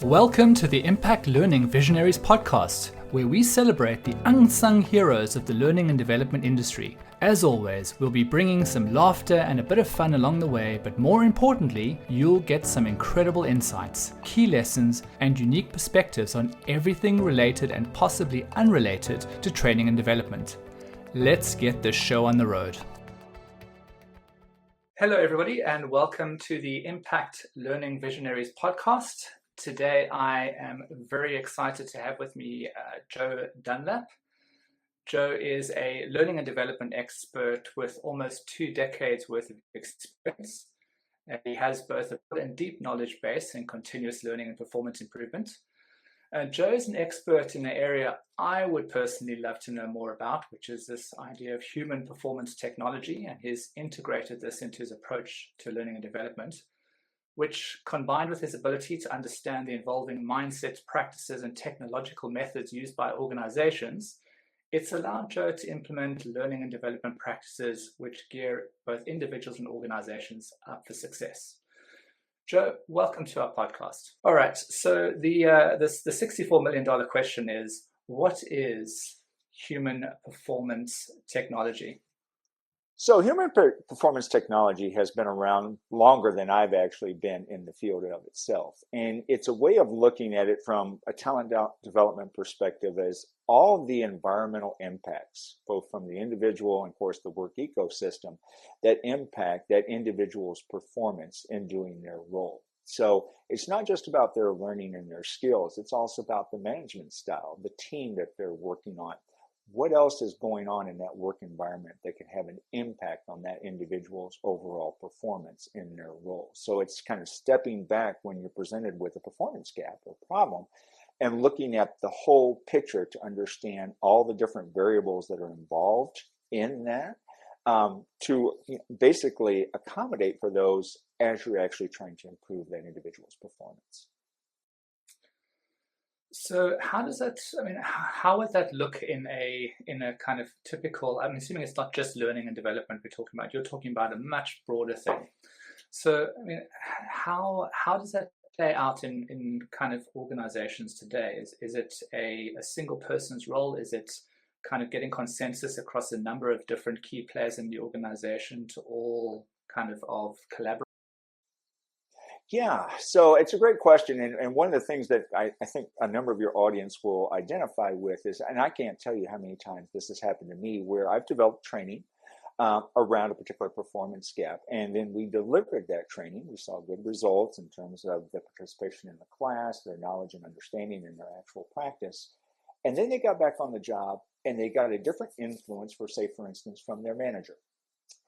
Welcome to the Impact Learning Visionaries podcast, where we celebrate the unsung heroes of the learning and development industry. As always, we'll be bringing some laughter and a bit of fun along the way, but more importantly, you'll get some incredible insights, key lessons, and unique perspectives on everything related and possibly unrelated to training and development. Let's get this show on the road. Hello, everybody, and welcome to the Impact Learning Visionaries podcast. Today, I am very excited to have with me Joe Dunlap. Joe is a learning and development expert with almost 2 decades worth of experience. He has both a broad and deep knowledge base in continuous learning and performance improvement. Joe is an expert in an area I would personally love to know more about, which is this idea of human performance technology, and he's integrated this into his approach to learning and development, which, combined with his ability to understand the evolving mindsets, practices, and technological methods used by organizations, it's allowed Joe to implement learning and development practices which gear both individuals and organizations up for success. Joe, welcome to our podcast. All right, so the $64 million question is, what is human performance technology? So human performance technology has been around longer than I've actually been in the field of itself. And it's a way of looking at it from a talent development perspective as all of the environmental impacts, both from the individual and, of course, the work ecosystem, that impact that individual's performance in doing their role. So it's not just about their learning and their skills. It's also about the management style, the team that they're working on. What else is going on in that work environment that can have an impact on that individual's overall performance in their role? So it's kind of stepping back when you're presented with a performance gap or problem and looking at the whole picture to understand all the different variables that are involved in that to basically accommodate for those as you're actually trying to improve that individual's performance. So how would that look in a kind of typical, I'm assuming it's not just learning and development we're talking about, you're talking about a much broader thing. So, how does that play out in kind of organizations today? Is it a single person's role? Is it kind of getting consensus across a number of different key players in the organization to all kind of collaborate? Yeah, so it's a great question. And one of the things that I think a number of your audience will identify with is, and I can't tell you how many times this has happened to me, where I've developed training around a particular performance gap. And then we delivered that training. We saw good results in terms of the participation in the class, their knowledge and understanding in their actual practice. And then they got back on the job and they got a different influence, for instance, from their manager,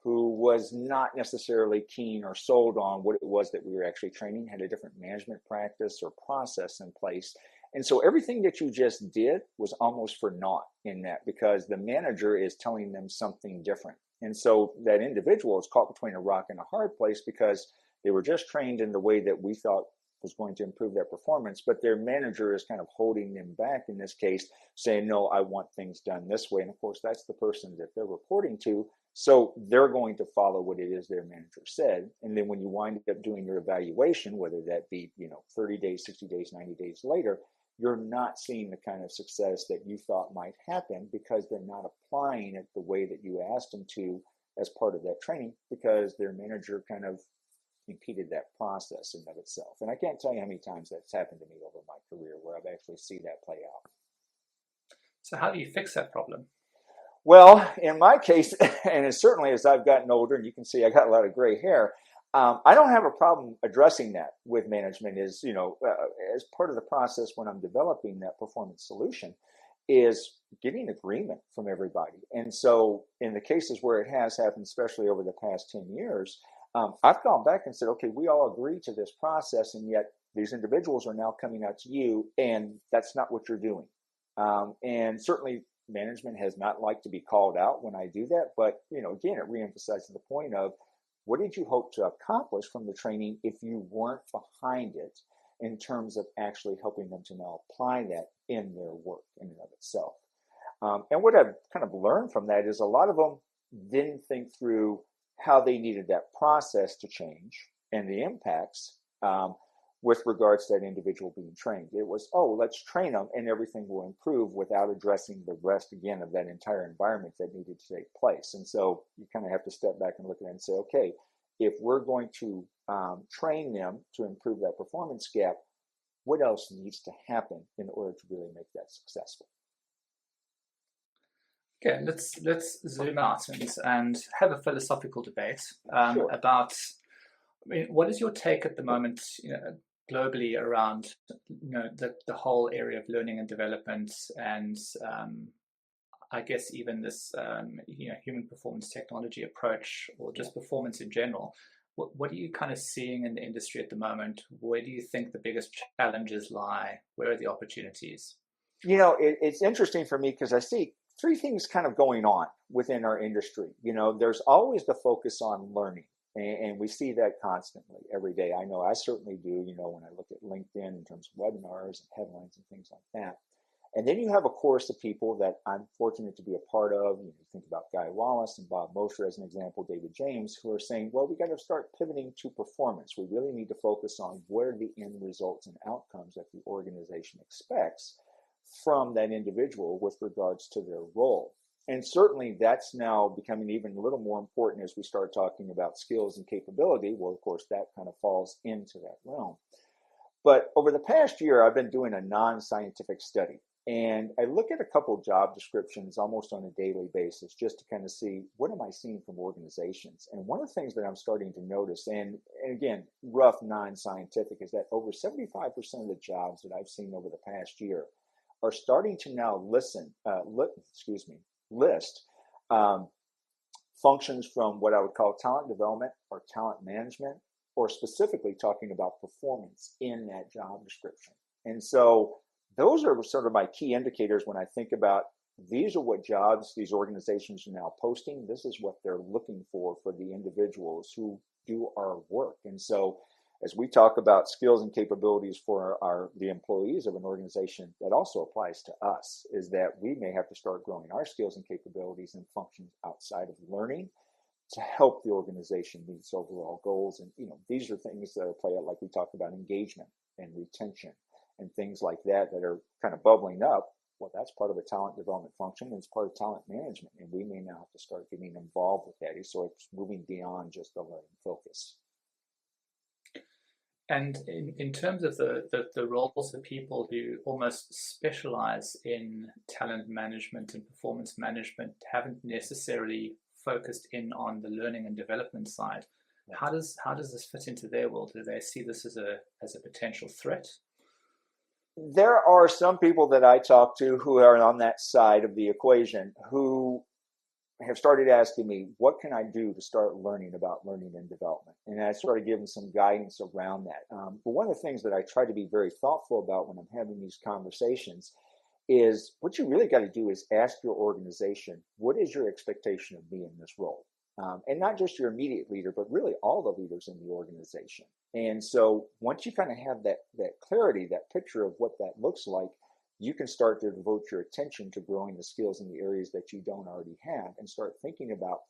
who was not necessarily keen or sold on what it was that we were actually training, had a different management practice or process in place. And so everything that you just did was almost for naught in that, because the manager is telling them something different. And so that individual is caught between a rock and a hard place, because they were just trained in the way that we thought was going to improve their performance, but their manager is kind of holding them back in this case, saying, no, I want things done this way. And of course, that's the person that they're reporting to. So they're going to follow what it is their manager said. And then when you wind up doing your evaluation, whether that be, 30 days, 60 days, 90 days later, you're not seeing the kind of success that you thought might happen, because they're not applying it the way that you asked them to as part of that training, because their manager kind of impeded that process in of itself. And I can't tell you how many times that's happened to me over my career, where I've actually seen that play out. So how do you fix that problem? Well, in my case, and certainly as I've gotten older, and you can see I got a lot of gray hair, I don't have a problem addressing that with management. As part of the process when I'm developing that performance solution, is getting agreement from everybody. And so in the cases where it has happened, especially over the past 10 years, I've gone back and said, okay, we all agree to this process, and yet these individuals are now coming out to you, and that's not what you're doing. And certainly management has not liked to be called out when I do that. But, again, it reemphasizes the point of, what did you hope to accomplish from the training if you weren't behind it in terms of actually helping them to now apply that in their work in and of itself? And what I've kind of learned from that is a lot of them didn't think through how they needed that process to change and the impacts with regards to that individual being trained. It was, oh, let's train them and everything will improve without addressing the rest again of that entire environment that needed to take place. And so you kind of have to step back and look at it and say, okay, if we're going to train them to improve that performance gap, what else needs to happen in order to really make that successful? Okay, let's zoom out and have a philosophical debate Sure. about. I mean, what is your take at the moment, globally around, the whole area of learning and development, and I guess even this, human performance technology approach, or just performance in general? What are you kind of seeing in the industry at the moment? Where do you think the biggest challenges lie? Where are the opportunities? It's interesting for me because I see three things kind of going on within our industry. There's always the focus on learning, and we see that constantly every day. I know I certainly do, when I look at LinkedIn in terms of webinars and headlines and things like that. And then you have a chorus of people that I'm fortunate to be a part of. You think about Guy Wallace and Bob Mosher as an example, David James, who are saying, well, we got to start pivoting to performance. We really need to focus on what are the end results and outcomes that the organization expects from that individual with regards to their role. And certainly that's now becoming even a little more important as we start talking about skills and capability. Well, of course, that kind of falls into that realm. But over the past year, I've been doing a non-scientific study. And I look at a couple of job descriptions almost on a daily basis just to kind of see what am I seeing from organizations. And one of the things that I'm starting to notice, and again, rough non-scientific, is that over 75% of the jobs that I've seen over the past year are starting to now list functions from what I would call talent development or talent management, or specifically talking about performance in that job description. And so those are sort of my key indicators when I think about these are what jobs these organizations are now posting. This is what they're looking for the individuals who do our work. And so as we talk about skills and capabilities for the employees of an organization, that also applies to us, is that we may have to start growing our skills and capabilities and functions outside of learning to help the organization meet its overall goals. And these are things that are play out, like we talked about, engagement and retention and things like that are kind of bubbling up. Well, that's part of a talent development function, and it's part of talent management, and we may now have to start getting involved with that. So it's moving beyond just the learning focus. And in terms of the roles of people who almost specialize in talent management and performance management, haven't necessarily focused in on the learning and development side, how does this fit into their world? Do they see this as a potential threat? There are some people that I talk to who are on that side of the equation who have started asking me, what can I do to start learning about learning and development? And I started giving some guidance around that. But one of the things that I try to be very thoughtful about when I'm having these conversations is what you really got to do is ask your organization, what is your expectation of me in this role? And not just your immediate leader, but really all the leaders in the organization. And so once you kind of have that clarity, that picture of what that looks like, you can start to devote your attention to growing the skills in the areas that you don't already have, and start thinking about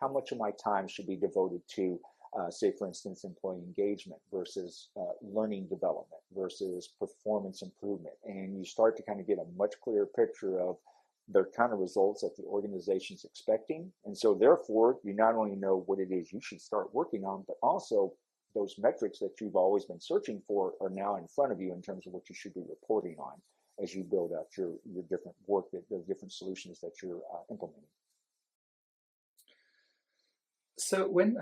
how much of my time should be devoted to, say, for instance, employee engagement versus learning development versus performance improvement. And you start to kind of get a much clearer picture of the kind of results that the organization's expecting. And so therefore, you not only know what it is you should start working on, but also those metrics that you've always been searching for are now in front of you in terms of what you should be reporting on as you build out your different work, the different solutions that you're implementing. So when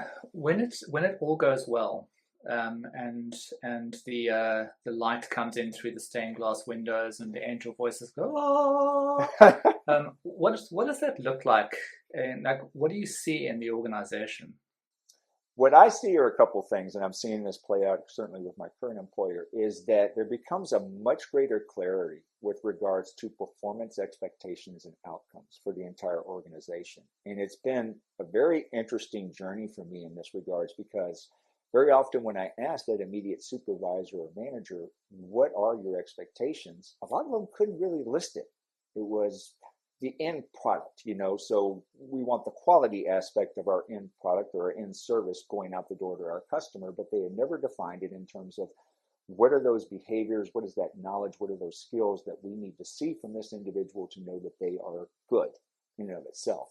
it all goes well, and the light comes in through the stained glass windows and the angel voices go, oh, what does that look like? And like, what do you see in the organization? What I see are a couple things, and I'm seeing this play out certainly with my current employer, is that there becomes a much greater clarity with regards to performance expectations and outcomes for the entire organization. And it's been a very interesting journey for me in this regards, because very often when I ask that immediate supervisor or manager, what are your expectations? A lot of them couldn't really list it. It was the end product, so we want the quality aspect of our end product or our end service going out the door to our customer, but they had never defined it in terms of what are those behaviors? What is that knowledge? What are those skills that we need to see from this individual to know that they are good in and of itself?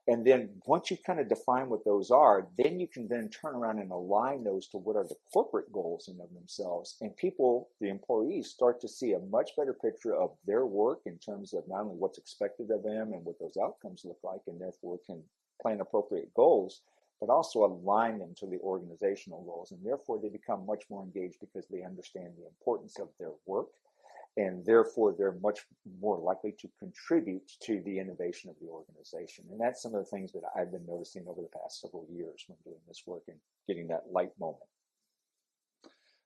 And then once you kind of define what those are, then you can then turn around and align those to what are the corporate goals in of themselves. And people, the employees, start to see a much better picture of their work in terms of not only what's expected of them and what those outcomes look like, and therefore can plan appropriate goals, but also align them to the organizational goals. And therefore they become much more engaged because they understand the importance of their work. And therefore, they're much more likely to contribute to the innovation of the organization. And that's some of the things that I've been noticing over the past several years when doing this work and getting that light moment.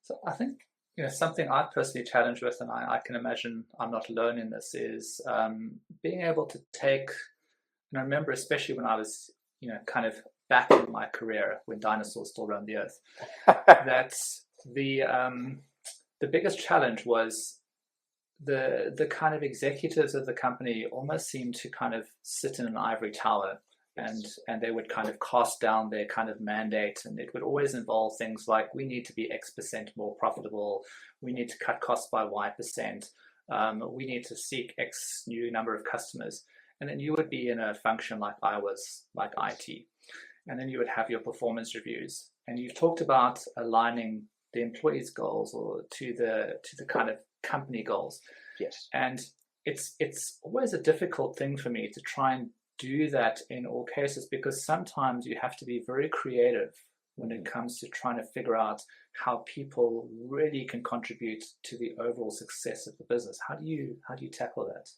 So I think something I personally challenge with, and I can imagine I'm not alone in this, is being able to take. And I remember, especially when I was kind of back in my career when dinosaurs still roamed the earth, that the biggest challenge was the kind of executives of the company almost seemed to kind of sit in an ivory tower, and they would kind of cast down their kind of mandate, and it would always involve things like, we need to be X% more profitable, we need to cut costs by Y%, we need to seek X new number of customers. And then you would be in a function like I was, like IT, and then you would have your performance reviews, and you've talked about aligning the employees' goals or to the kind of company goals. Yes. And it's always a difficult thing for me to try and do that in all cases, because sometimes you have to be very creative when it comes to trying to figure out how people really can contribute to the overall success of the business. How do you tackle that?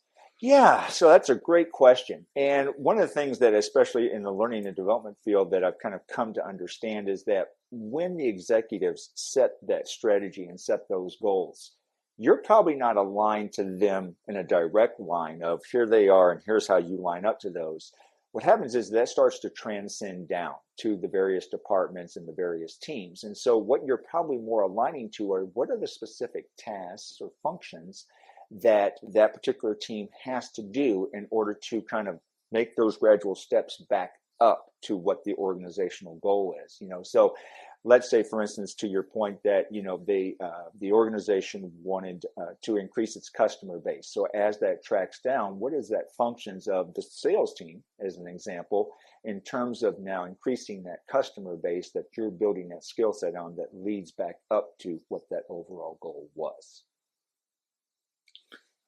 Yeah, so that's a great question. And one of the things that, especially in the learning and development field, that I've kind of come to understand is that when the executives set that strategy and set those goals, you're probably not aligned to them in a direct line of here they are and here's how you line up to those. What happens is that starts to transcend down to the various departments and the various teams. And so what you're probably more aligning to are what are the specific tasks or functions that that particular team has to do in order to kind of make those gradual steps back up to what the organizational goal is. So let's say, for instance, to your point that the organization wanted to increase its customer base. So as that tracks down, what is that functions of the sales team, as an example, in terms of now increasing that customer base that you're building that skill set on that leads back up to what that overall goal was.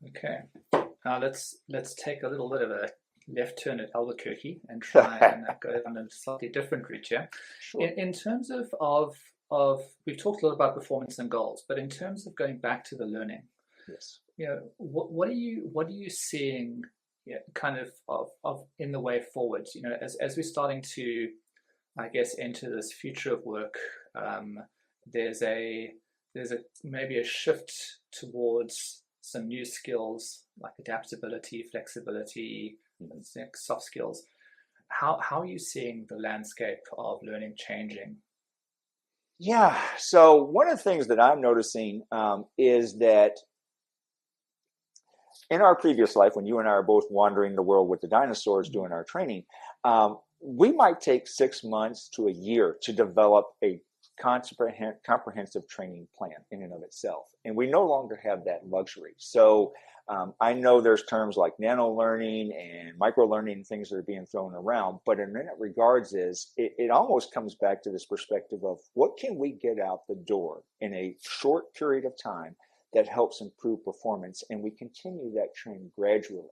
Okay, now let's take a little bit of a left turn at Albuquerque and try and go on a slightly different route here. Sure. In terms of we've talked a lot about performance and goals, but in terms of going back to the learning, yes, what are you seeing, kind of in the way forward? As we're starting to, I guess, enter this future of work, there's maybe a shift towards some new skills like adaptability, flexibility, and soft skills. How are you seeing the landscape of learning changing? Yeah, so one of the things that I'm noticing is that in our previous life, when you and I are both wandering the world with the dinosaurs doing our training, we might take 6 months to a year to develop a comprehensive training plan in and of itself. And we no longer have that luxury. So I know there's terms like nano learning and micro learning, things that are being thrown around, but in that regards it almost comes back to this perspective of what can we get out the door in a short period of time that helps improve performance, and we continue that trend gradually.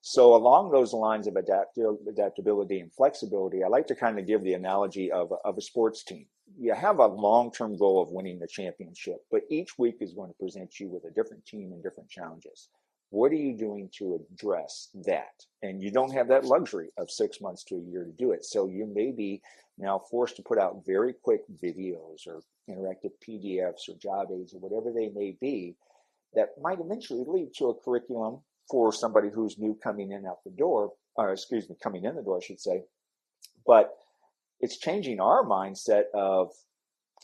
So along those lines of adaptability and flexibility, I like to kind of give the analogy of a sports team. You have a long-term goal of winning the championship, but each week is going to present you with a different team and different challenges. What are you doing to address that? And you don't have that luxury of 6 months to a year to do it. So you may be now forced to put out very quick videos or interactive PDFs or job aids or whatever they may be that might eventually lead to a curriculum for somebody who's new coming in the door, I should say. But it's changing our mindset of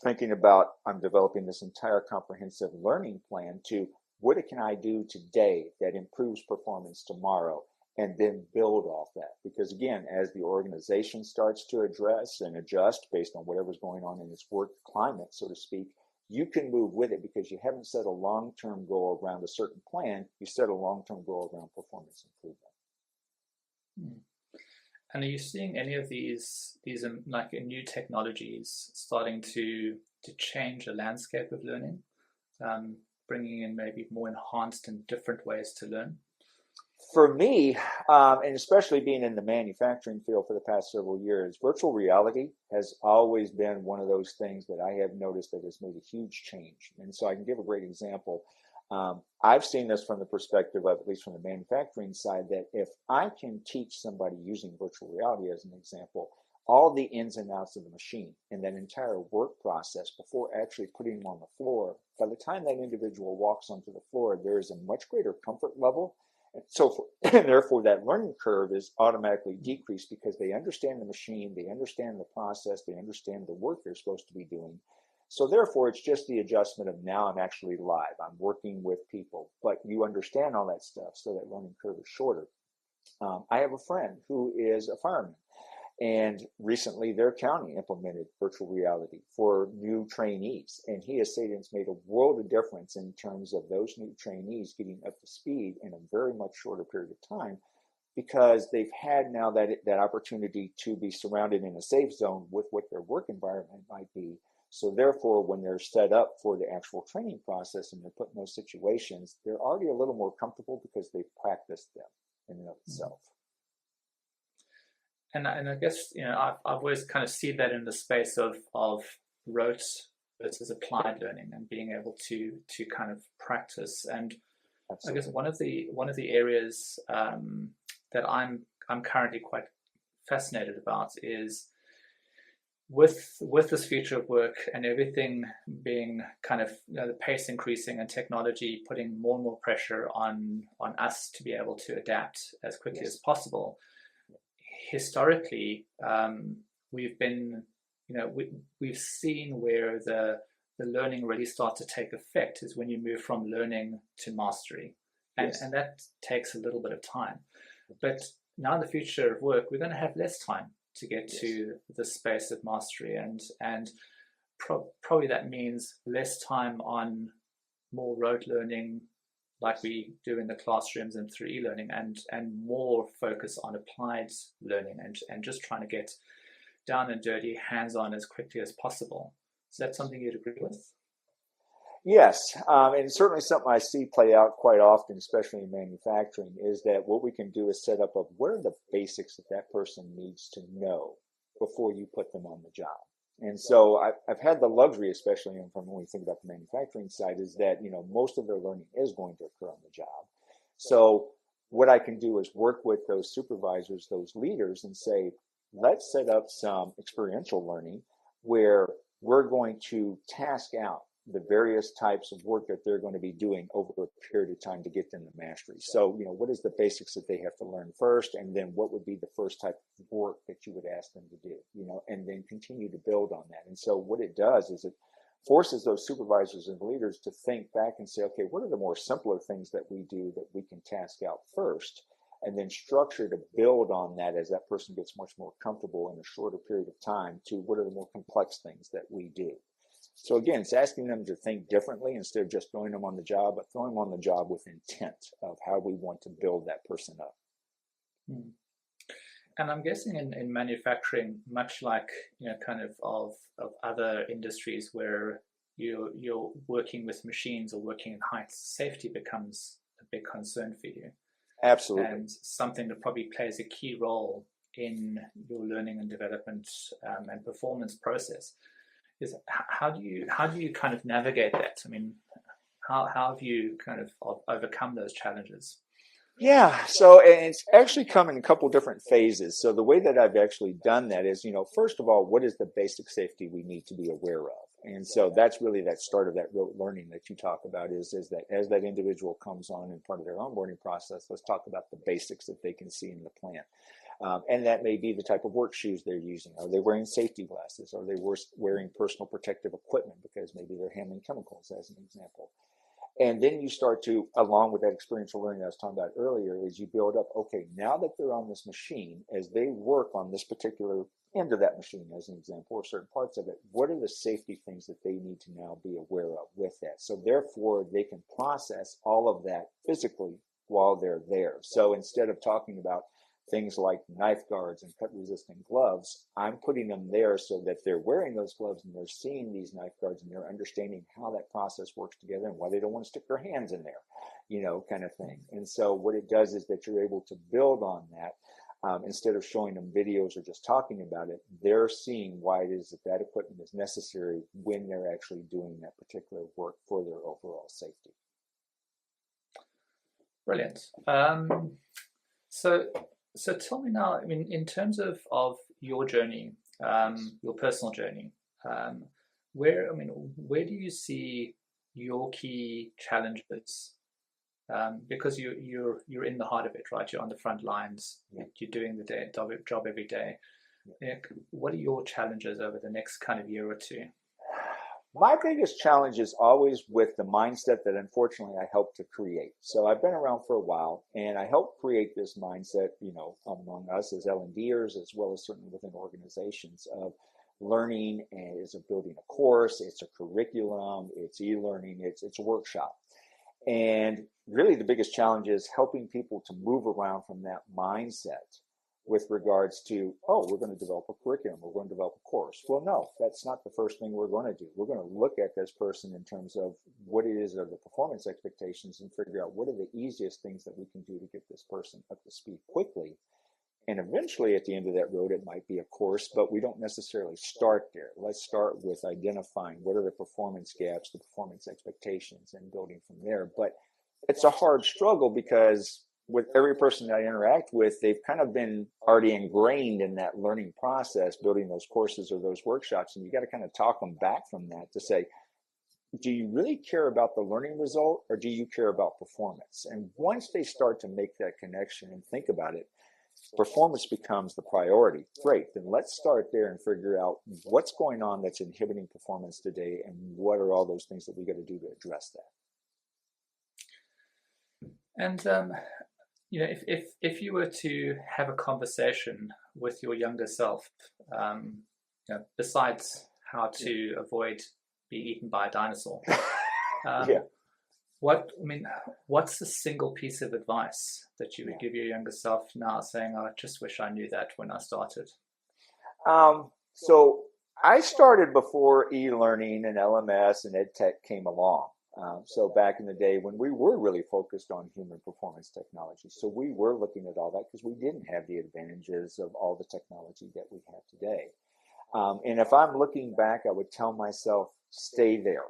thinking about, I'm developing this entire comprehensive learning plan to what can I do today that improves performance tomorrow, and then build off that. Because again, as the organization starts to address and adjust based on whatever's going on in its work climate, so to speak, you can move with it because you haven't set a long-term goal around a certain plan. You set a long-term goal around performance improvement. Hmm. And are you seeing any of these like new technologies starting to change the landscape of learning, bringing in maybe more enhanced and different ways to learn? For me, and especially being in the manufacturing field for the past several years, virtual reality has always been one of those things that I have noticed that has made a huge change. And so I can give a great example. I've seen this from the perspective of, at least from the manufacturing side, that if I can teach somebody using virtual reality as an example, all the ins and outs of the machine and that entire work process before actually putting them on the floor, by the time that individual walks onto the floor, there is a much greater comfort level. And therefore, that learning curve is automatically decreased because they understand the machine, they understand the process, they understand the work they're supposed to be doing. So therefore, it's just the adjustment of now I'm actually live. I'm working with people, but you understand all that stuff, so that learning curve is shorter. I have a friend who is a fireman, and recently their county implemented virtual reality for new trainees. And he has said it's made a world of difference in terms of those new trainees getting up to speed in a very much shorter period of time, because they've had now that opportunity to be surrounded in a safe zone with what their work environment might be. So therefore, when they're set up for the actual training process and they're put in those situations, they're already a little more comfortable because they've practiced them in and of itself. And I guess, I've always kind of seen that in the space of rote versus applied learning and being able to kind of practice. And Absolutely. I guess one of the areas that I'm currently quite fascinated about is with this future of work and everything being kind of, the pace increasing and technology putting more and more pressure on us to be able to adapt as quickly as possible. Historically, we've been, we've seen where the learning really starts to take effect is when you move from learning to mastery, and that takes a little bit of time. But now in the future of work, we're going to have less time to get to the space of mastery, and probably that means less time on more rote learning like we do in the classrooms and through e-learning, and more focus on applied learning and just trying to get down and dirty, hands-on as quickly as possible. Is that something you'd agree with? Yes, and certainly something I see play out quite often, especially in manufacturing, is that what we can do is set up of what are the basics that person needs to know before you put them on the job. And so I've had the luxury, especially from when we think about the manufacturing side, is that, most of their learning is going to occur on the job. So what I can do is work with those supervisors, those leaders, and say, let's set up some experiential learning where we're going to task out the various types of work that they're going to be doing over a period of time to get them to mastery. So, what is the basics that they have to learn first, and then what would be the first type of work that you would ask them to do, and then continue to build on that. And so what it does is it forces those supervisors and leaders to think back and say, okay, what are the more simpler things that we do that we can task out first, and then structure to build on that as that person gets much more comfortable in a shorter period of time to what are the more complex things that we do. So again, it's asking them to think differently instead of just throwing them on the job, but throwing them on the job with intent of how we want to build that person up. And I'm guessing in manufacturing, much like kind of other industries where you're working with machines or working in heights, safety becomes a big concern for you. Absolutely. And something that probably plays a key role in your learning and development and performance process. Is how do you kind of navigate that? I mean, how have you kind of overcome those challenges? Yeah, so it's actually come in a couple different phases. So the way that I've actually done that is, first of all, what is the basic safety we need to be aware of? And so that's really that start of that rote learning that you talk about is that as that individual comes on in part of their onboarding process, let's talk about the basics that they can see in the plant. And that may be the type of work shoes they're using. Are they wearing safety glasses? Are they wearing personal protective equipment because maybe they're handling chemicals, as an example? And then you start to, along with that experiential learning I was talking about earlier, is you build up, okay, now that they're on this machine, as they work on this particular end of that machine, as an example, or certain parts of it, what are the safety things that they need to now be aware of with that? So therefore, they can process all of that physically while they're there. So instead of talking about things like knife guards and cut-resistant gloves, I'm putting them there so that they're wearing those gloves and they're seeing these knife guards and they're understanding how that process works together and why they don't want to stick their hands in there, kind of thing. And so what it does is that you're able to build on that. Instead of showing them videos or just talking about it, they're seeing why it is that that equipment is necessary when they're actually doing that particular work for their overall safety. Brilliant. So tell me now, I mean, in terms of your journey, your personal journey, where do you see your key challenges? Because you're in the heart of it, right? You're on the front lines. You're doing the job every day. What are your challenges over the next kind of year or two? My biggest challenge is always with the mindset that unfortunately I helped to create. So I've been around for a while, and I helped create this mindset, among us as L&Ders, as well as certainly within organizations, of learning and is of building a course, it's a curriculum, it's e-learning, it's a workshop. And really the biggest challenge is helping people to move around from that mindset with regards to, we're going to develop a curriculum, we're going to develop a course. Well, no, that's not the first thing we're going to do. We're going to look at this person in terms of what it is of the performance expectations and figure out what are the easiest things that we can do to get this person up to speed quickly. And eventually at the end of that road, it might be a course, but we don't necessarily start there. Let's start with identifying what are the performance gaps, the performance expectations, and building from there. But it's a hard struggle because with every person that I interact with, they've kind of been already ingrained in that learning process, building those courses or those workshops. And you got to kind of talk them back from that to say, do you really care about the learning result or do you care about performance? And once they start to make that connection and think about it, performance becomes the priority. Great, then let's start there and figure out what's going on that's inhibiting performance today and what are all those things that we got to do to address that. And if you were to have a conversation with your younger self, besides how to avoid being eaten by a dinosaur, what's the single piece of advice that you would give your younger self now, saying, I just wish I knew that when I started? So I started before e-learning and LMS and EdTech came along. So back in the day when we were really focused on human performance technology. So we were looking at all that because we didn't have the advantages of all the technology that we have today. And if I'm looking back, I would tell myself, stay there.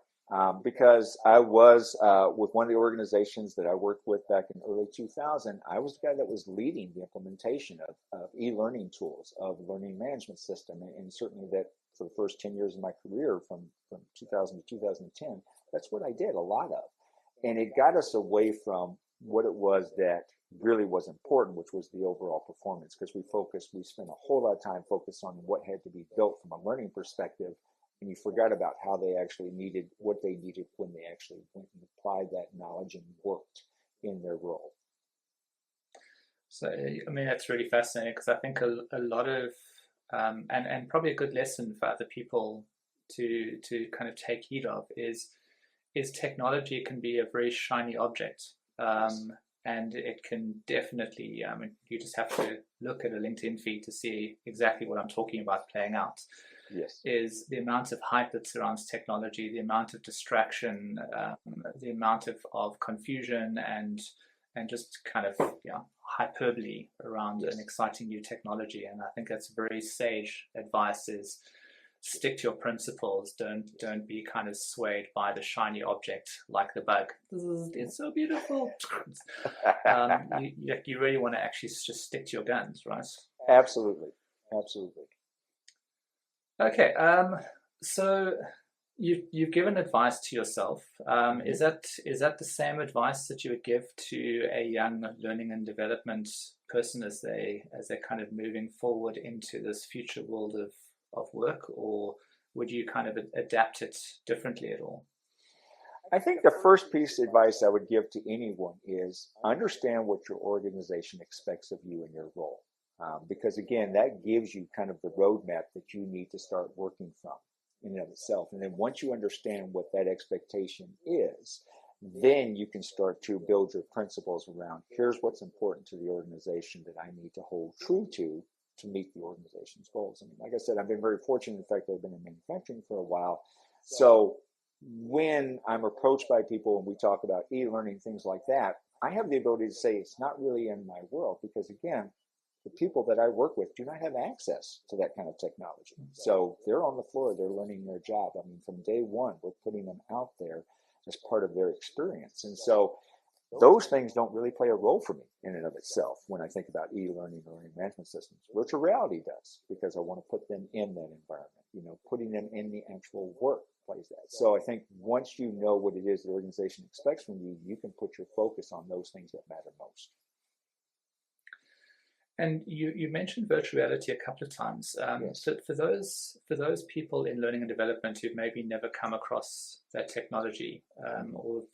Because I was with one of the organizations that I worked with back in early 2000, I was the guy that was leading the implementation of e-learning tools, of learning management system. And certainly that for the first 10 years of my career from 2000 to 2010, that's what I did a lot of. And it got us away from what it was that really was important, which was the overall performance, because we spent a whole lot of time focused on what had to be built from a learning perspective. And you forgot about how they actually needed what they needed when they actually went and applied that knowledge and worked in their role. So, that's really fascinating because I think a lot of, and probably a good lesson for other people to kind of take heed of is technology can be a very shiny object. And it can definitely, you just have to look at a LinkedIn feed to see exactly what I'm talking about playing out. Yes. Is the amount of hype that surrounds technology, the amount of distraction, the amount of confusion and just kind of hyperbole around an exciting new technology. And I think that's very sage advice: is stick to your principles. Don't be kind of swayed by the shiny object like the bug. It's so beautiful. You really want to actually just stick to your guns, right? Absolutely. Okay, so you've given advice to yourself. Is that the same advice that you would give to a young learning and development person as they're kind of moving forward into this future world of work, or would you kind of adapt it differently at all? I think the first piece of advice I would give to anyone is understand what your organization expects of you in your role. Because again, that gives you kind of the roadmap that you need to start working from in and of itself. And then once you understand what that expectation is, then you can start to build your principles around here's what's important to the organization that I need to hold true to meet the organization's goals. I mean, like I said, I've been very fortunate. In fact, I've been in manufacturing for a while. So when I'm approached by people and we talk about e-learning, things like that, I have the ability to say it's not really in my world because, again, the people that I work with do not have access to that kind of technology. So they're on the floor, they're learning their job. I mean, from day one, we're putting them out there as part of their experience. And so those things don't really play a role for me in and of itself when I think about e-learning or learning management systems. Virtual reality does, because I want to put them in that environment. Putting them in the actual work plays that. So I think once you know what it is the organization expects from you, you can put your focus on those things that matter most. And you mentioned virtual reality a couple of times. Yes. So for those people in learning and development who've maybe never come across that technology, or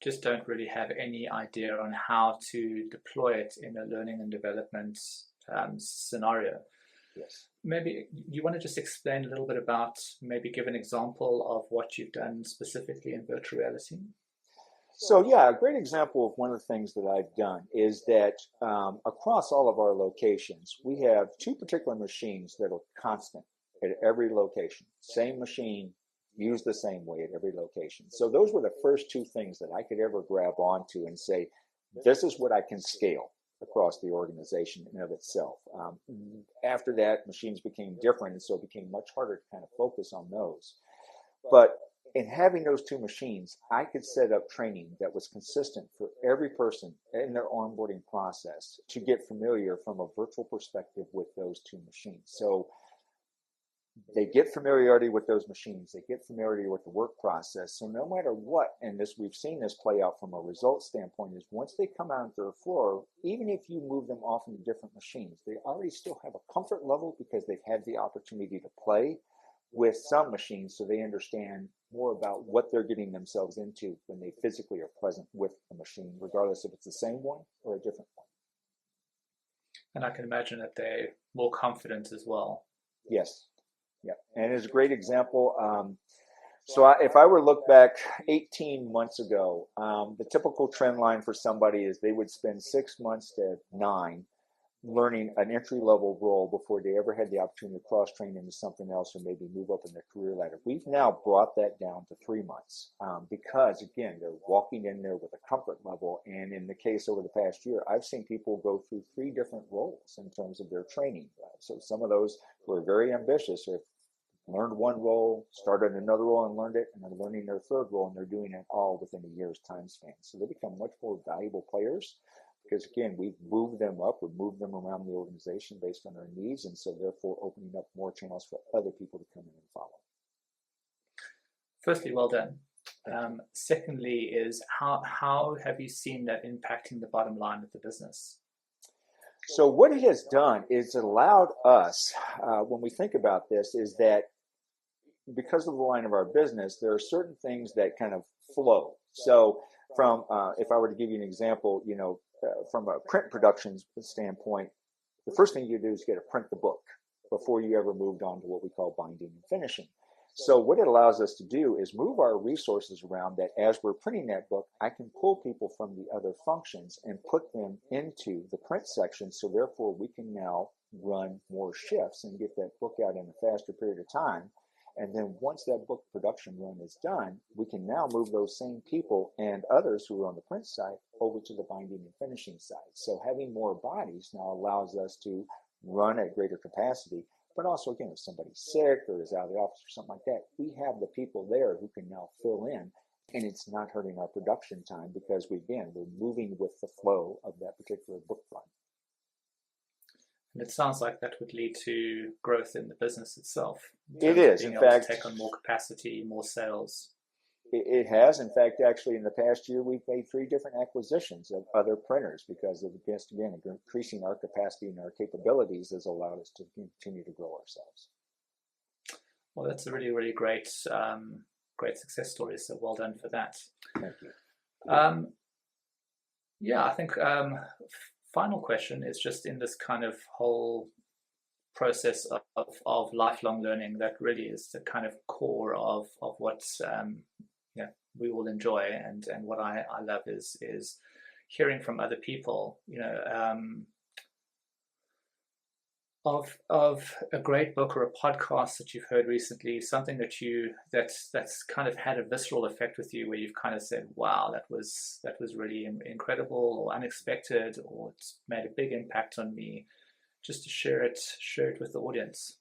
just don't really have any idea on how to deploy it in a learning and development scenario, yes, maybe you want to just explain a little bit about, maybe give an example of what you've done specifically in virtual reality. So yeah, a great example of one of the things that I've done is that across all of our locations, we have two particular machines that are constant at every location. Same machine, used the same way at every location. So those were the first two things that I could ever grab onto and say, this is what I can scale across the organization in and of itself. After that, machines became different, and so it became much harder to kind of focus on those. But in having those two machines, I could set up training that was consistent for every person in their onboarding process to get familiar from a virtual perspective with those two machines. So they get familiarity with those machines, they get familiarity with the work process. So no matter what, and we've seen this play out from a results standpoint, is once they come out to the floor, even if you move them off into different machines, they already still have a comfort level because they've had the opportunity to play with some machines, so they understand more about what they're getting themselves into when they physically are present with the machine, regardless if it's the same one or a different one. And I can imagine that they're more confident as well. Yes. Yeah. And it's a great example. If I were to look back 18 months ago, the typical trend line for somebody is they would spend 6 months to 9 learning an entry-level role before they ever had the opportunity to cross-train into something else or maybe move up in their career ladder. We've now brought that down to 3 months because, again, they're walking in there with a comfort level. And in the case over the past year, I've seen people go through 3 different roles in terms of their training. So some of those who are very ambitious have learned one role, started another role and learned it, and they're learning their third role, and they're doing it all within a year's time span. So they become much more valuable players. Because again, we've moved them up, we've moved them around the organization based on their needs, and so therefore opening up more channels for other people to come in and follow. Firstly, well done. Secondly is how have you seen that impacting the bottom line of the business? So what it has done is it allowed us, when we think about this, is that because of the line of our business, there are certain things that kind of flow. So from, if I were to give you an example, from a print production standpoint, the first thing you do is get to print the book before you ever moved on to what we call binding and finishing. So what it allows us to do is move our resources around that as we're printing that book, I can pull people from the other functions and put them into the print section. So therefore we can now run more shifts and get that book out in a faster period of time. And then once that book production run is done, we can now move those same people and others who are on the print side over to the binding and finishing side. So having more bodies now allows us to run at greater capacity. But also, again, if somebody's sick or is out of the office or something like that, we have the people there who can now fill in, and it's not hurting our production time because we're moving with the flow of that particular book run. And it sounds like that would lead to growth in the business itself. It is, in fact, to take on more capacity, more sales. It has. In fact, actually, in the past year, we've made 3 different acquisitions of other printers because of, again, increasing our capacity and our capabilities has allowed us to continue to grow ourselves. Well, that's a really, really great success story. So well done for that. Thank you. Yeah, I think final question is just in this kind of whole process of lifelong learning that really is the kind of core of what we all enjoy, and what I love is hearing from other people, of a great book or a podcast that you've heard recently, something that's kind of had a visceral effect with you, where you've kind of said, wow, that was really incredible or unexpected, or it's made a big impact on me, just to share it with the audience.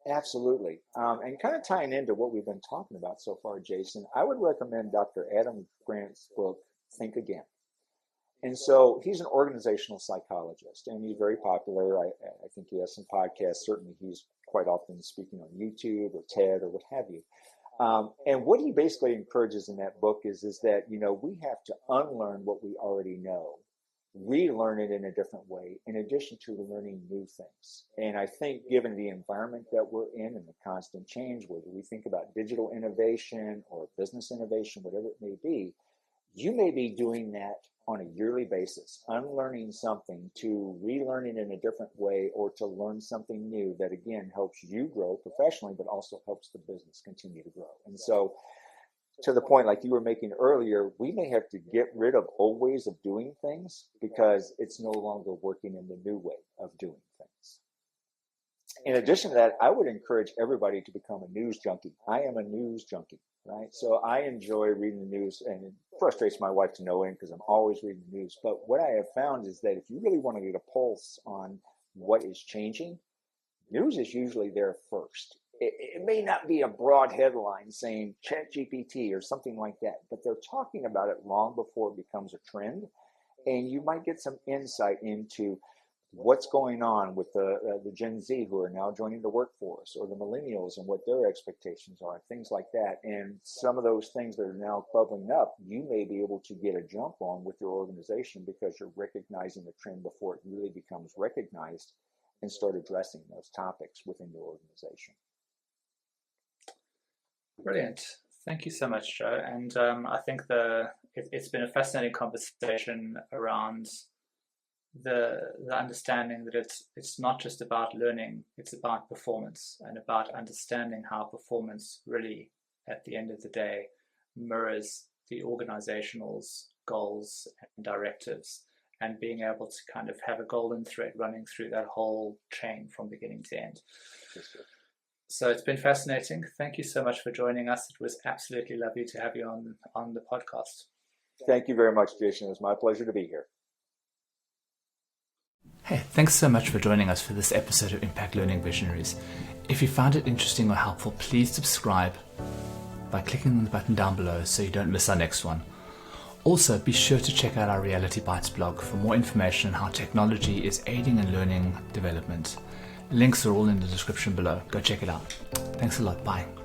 Absolutely. And kind of tying into what we've been talking about so far, Jason, I would recommend Dr. Adam Grant's book, Think Again. And so he's an organizational psychologist, and he's very popular. I think he has some podcasts. Certainly he's quite often speaking on YouTube or TED or what have you. And what he basically encourages in that book is that, we have to unlearn what we already know, relearn it in a different way, in addition to learning new things. And I think given the environment that we're in and the constant change, whether we think about digital innovation or business innovation, whatever it may be, you may be doing that on a yearly basis, unlearning something to relearn it in a different way, or to learn something new that, again, helps you grow professionally, but also helps the business continue to grow. And so, to the point like you were making earlier, we may have to get rid of old ways of doing things because it's no longer working in the new way of doing things. In addition to that, I would encourage everybody to become a news junkie. I am a news junkie, right? So I enjoy reading the news, and it frustrates my wife to no end because I'm always reading the news. But what I have found is that if you really want to get a pulse on what is changing, news is usually there first. It may not be a broad headline saying ChatGPT or something like that, but they're talking about it long before it becomes a trend. And you might get some insight into what's going on with the Gen Z who are now joining the workforce, or the millennials and what their expectations are, things like that. And some of those things that are now bubbling up, you may be able to get a jump on with your organization because you're recognizing the trend before it really becomes recognized, and start addressing those topics within your organization. Brilliant. Thank you so much, Joe. And I think it's been a fascinating conversation around the understanding that it's not just about learning, it's about performance, and about understanding how performance really, at the end of the day, mirrors the organizational's goals and directives, and being able to kind of have a golden thread running through that whole chain from beginning to end. So it's been fascinating. Thank you so much for joining us. It was absolutely lovely to have you on the podcast. Thank you very much, Jason. It was my pleasure to be here. Hey, thanks so much for joining us for this episode of Impact Learning Visionaries. If you found it interesting or helpful, please subscribe by clicking on the button down below so you don't miss our next one. Also, be sure to check out our Reality Bites blog for more information on how technology is aiding in learning development. Links are all in the description below. Go check it out. Thanks a lot. Bye.